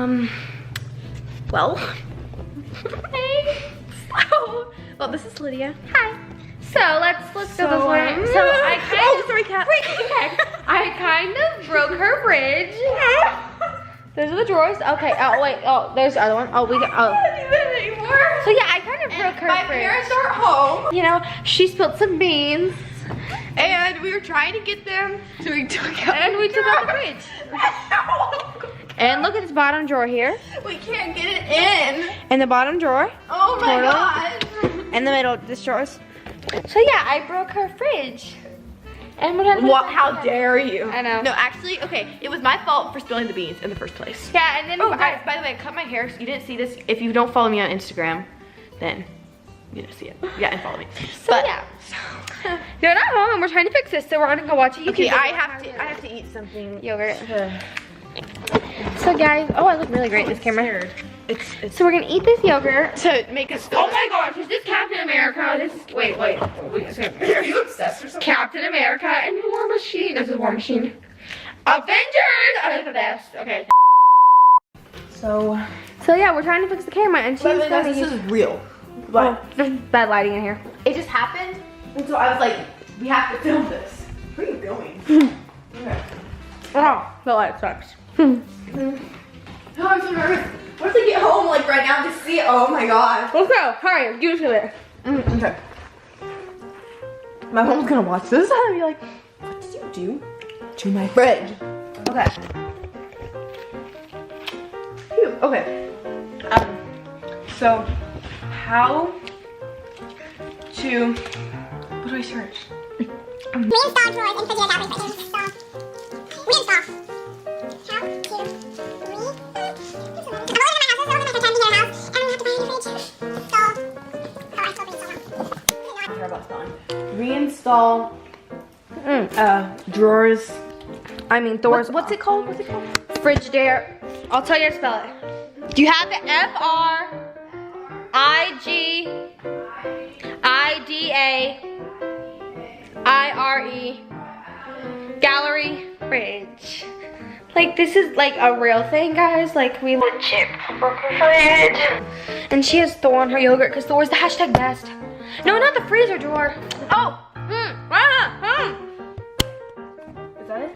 Well. Hey. Well, this is Lydia. Hi. So let's go this way. So I kind of broke her fridge. Those are the drawers. Okay. Oh wait. Oh, there's the other one. Oh, we got. Oh. So yeah, I kind of broke her fridge. My parents aren't home. You know, she spilled some beans. And we were trying to get them, so we took out the fridge. And look at this bottom drawer here. We can't get it in. And the bottom drawer. Oh my god. And the middle, this drawers. So yeah, I broke her fridge. And we're gonna how dare you? I know. No, actually, okay, it was my fault for spilling the beans in the first place. Yeah, and then guys, by the way, I cut my hair, so you didn't see this. If you don't follow me on Instagram, then you didn't see it. Yeah, and follow me. So yeah. You're not home and we're trying to fix this, so we're gonna go watch a YouTube video. I have to eat something. Yogurt. So guys, oh, I look really great in this camera. So we're gonna eat this yogurt to make us. Oh my gosh, is this Captain America? This is wait. Are you obsessed or something? Captain America and War Machine. This is War Machine. Avengers are the best. Okay. So yeah, we're trying to fix the camera and she's gonna this is real. Oh, there's bad lighting in here. It just happened, and so I was like, we have to film this. Where are you going? Okay. Oh, the light sucks. Oh, I'm so nervous. What if they get home like right now to see it? Oh my god. Let's go. Hurry, get to it. Okay. My mom's gonna watch this and be like, what did you do to my fridge? Okay. Phew. Okay. So, how to, what do I search? Reinstall drawers and fridge batteries. Reinstall. How to reinstall drawers. I mean, Thor's. What's it called? What's it called? Frigidaire. I'll tell you how to spell it. Do you have the FRIGIDAIRE gallery fridge? Like, this is like a real thing, guys. Like, we legit broke her fridge. And she has Thor on her yogurt because Thor's the hashtag best. No, not the freezer drawer. Oh! Is that it?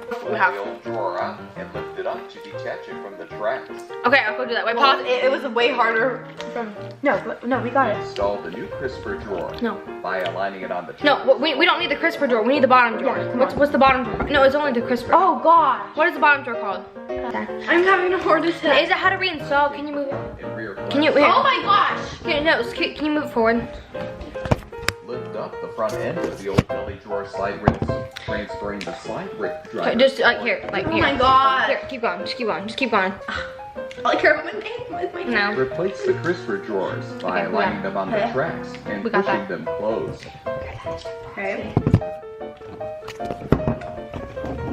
Pull the old drawer out and lift it up to detach it from the tracks. Okay, I'll go do that. Wait, Well, pause. it was way harder from. No, we got it. Install the new crisper drawer. No. By aligning it on the No, we don't need the crisper drawer. We need the bottom drawer. What's the bottom drawer? No, it's only the crisper. Oh god. What is the bottom drawer called? I'm having a heart attack. Is it how to reinstall? Can you move it? In rear Can you? flex. Here. Oh my gosh. Can you move it forward? Lift up the front end of the old belly drawer slide rails, transferring the slide rail Okay, driver. just like here, like Oh here. my god. Here, keep going. Just keep going. Just keep going. I care about my name with my No. Replace the crisper drawers by Okay, we aligning got it. them on the tracks and We got pushing that. them closed. Okay.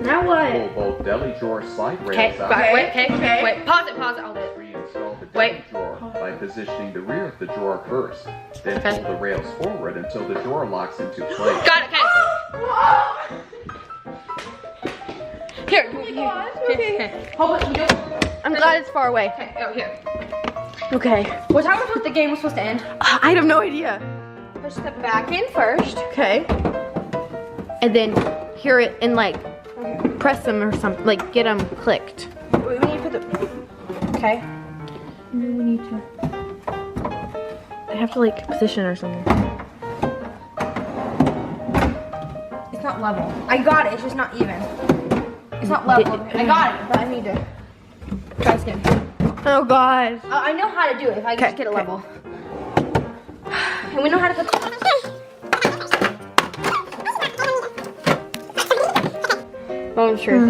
Now what? Pull both deli drawer slide Okay, rails out. wait, okay, Okay. wait. Pause it. I'll do it. Reinstall the Wait. deli drawer by positioning the rear of the drawer first. Then Okay. pull the rails forward until the drawer locks into place. Got it. Okay. Here. Oh my gosh, Here, okay. here. Hold it. You don't. I'm glad it's far away. Okay. Oh, here. Okay. What time was the game was supposed to end? I have no idea. Push the back in first. Okay. And then hear it and like press them or something, like get them clicked. We need to put the. Okay. And then we need to. I have to like position or something. It's not level. I got it. It's just not even. It's not level. I got it, but I need to try this again. Oh gosh. I know how to do it if I just get it level. And we know how to put. Oh, sure.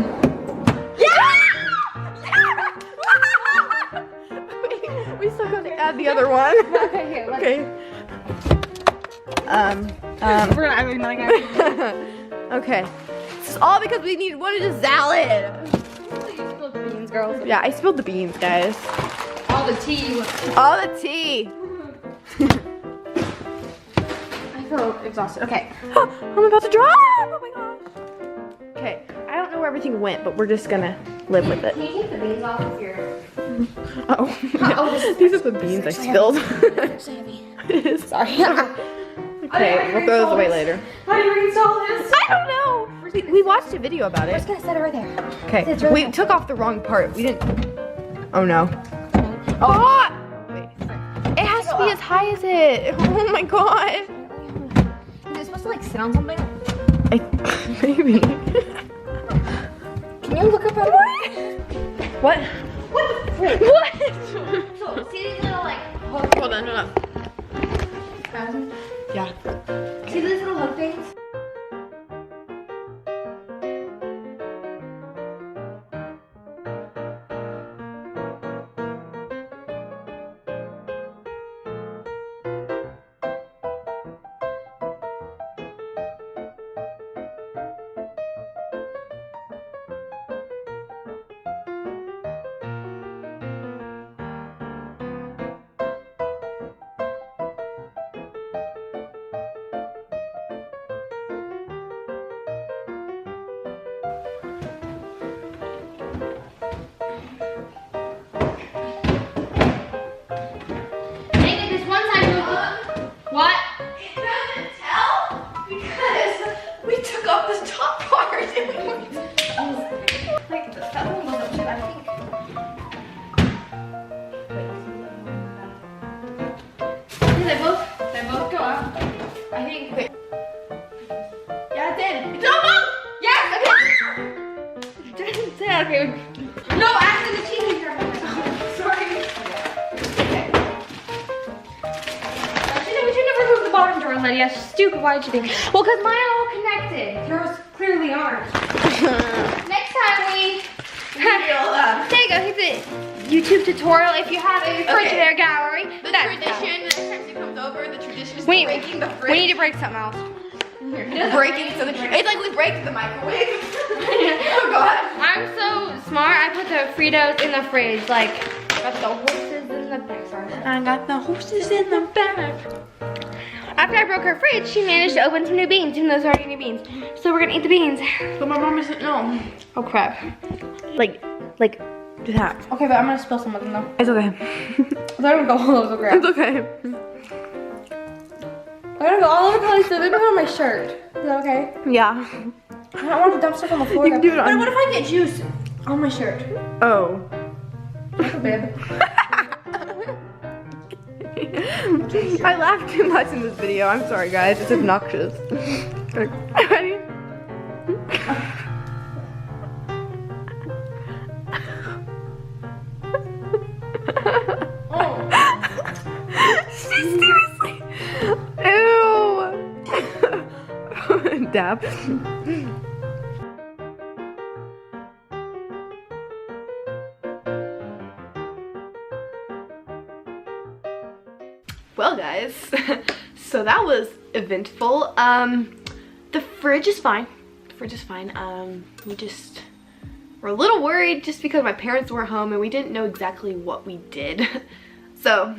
We still got to add the other one. Okay, here. Let's. Okay. We're gonna add another guy. Okay. This is all because we wanted a salad. Beans, girls. Yeah, I spilled the beans, guys. All the tea. All the tea. I feel exhausted. Okay. I'm about to drop. Oh my gosh. Okay. I don't know where everything went, but we're just gonna live with it. Can you take the beans off of your... Oh, these are the beans I spilled. So heavy. It is. Sorry. Okay, we'll throw those away later. How do you reinstall this? I don't know. We watched a video about We're it. just gonna set it right there. Okay, It's right we there. took off the wrong part. We didn't. Oh no. Oh! Wait. It has to be as high as it. Oh my god. Is it supposed to like sit on something? Maybe. Can you look up at What? What the frick? What? So, see these little like hook Hold on, hold on. Yeah. See these little hook things? What? It doesn't tell because we took off the top part and we went. Like that one was up to, I think. They both go up. I think. Wait. Yeah, it did. It's almost. Yes. Okay. It didn't say. Okay. No, Addison, the cheese maker. Sorry. Okay. We should never move the bottom drawer, Lydia. Stupid. Why did you think? Well, because mine are all connected. Yours clearly aren't. Next time we. There you go. Here's a YouTube tutorial if you have a fridge there gallery. The tradition, next time she comes over, the tradition is We breaking the fridge. we need to break something else. Breaking so the it's like we break the microwave. Oh god. I'm so smart. I put the Fritos in the fridge. Like, got the horses in the back. Sorry. I got the horses in the back. After I broke her fridge, she managed to open some new beans, even though there's already new beans. So we're gonna eat the beans. But my mom isn't no. Oh crap. Like do that. Okay, but I'm gonna spill some of them though. It's okay. They're gonna go all over the ground. It's okay. They're gonna go all over the place. They're gonna go on my shirt. Is that okay? Yeah. I don't want to dump stuff on the floor. You can do it But on- what if I get juice on my shirt? Oh. That's a bib. I laughed too much in this video. I'm sorry guys. It's obnoxious. Ready? Seriously. Ew. Dab. Well guys, so that was eventful. The fridge is fine. The fridge is fine. We just were a little worried just because my parents were home and we didn't know exactly what we did. So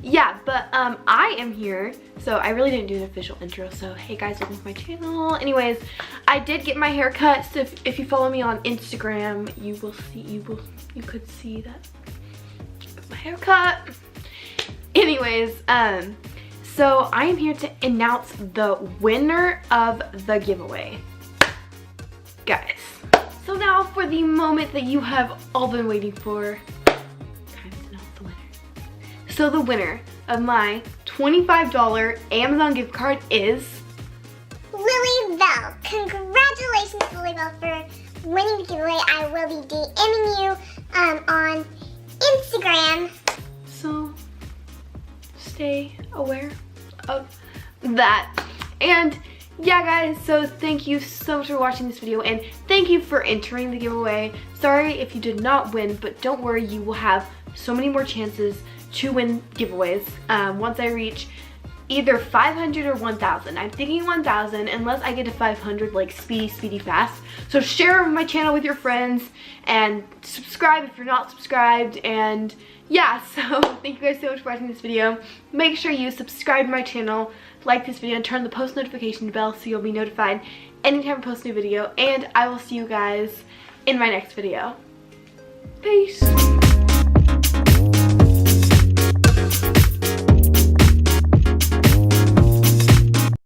yeah, but I am here, so I really didn't do an official intro. So hey guys, welcome to my channel. Anyways, I did get my hair cut, so if you follow me on Instagram, you will see, you could see that my haircut. Anyways, so I am here to announce the winner of the giveaway, guys. So now for the moment that you have all been waiting for, time to announce the winner. So the winner of my $25 Amazon gift card is Lily Bell. Congratulations, Lily Bell, for winning the giveaway. I will be DMing you on Instagram. So stay aware of that. And yeah guys, so thank you so much for watching this video and thank you for entering the giveaway. Sorry if you did not win, but don't worry, you will have so many more chances to win giveaways once I reach either 500 or 1,000. I'm thinking 1,000 unless I get to 500 like speedy fast. So share my channel with your friends and subscribe if you're not subscribed, and yeah, so thank you guys so much for watching this video. Make sure you subscribe to my channel, like this video, and turn the post notification bell so you'll be notified anytime I post a new video. And I will see you guys in my next video. Peace.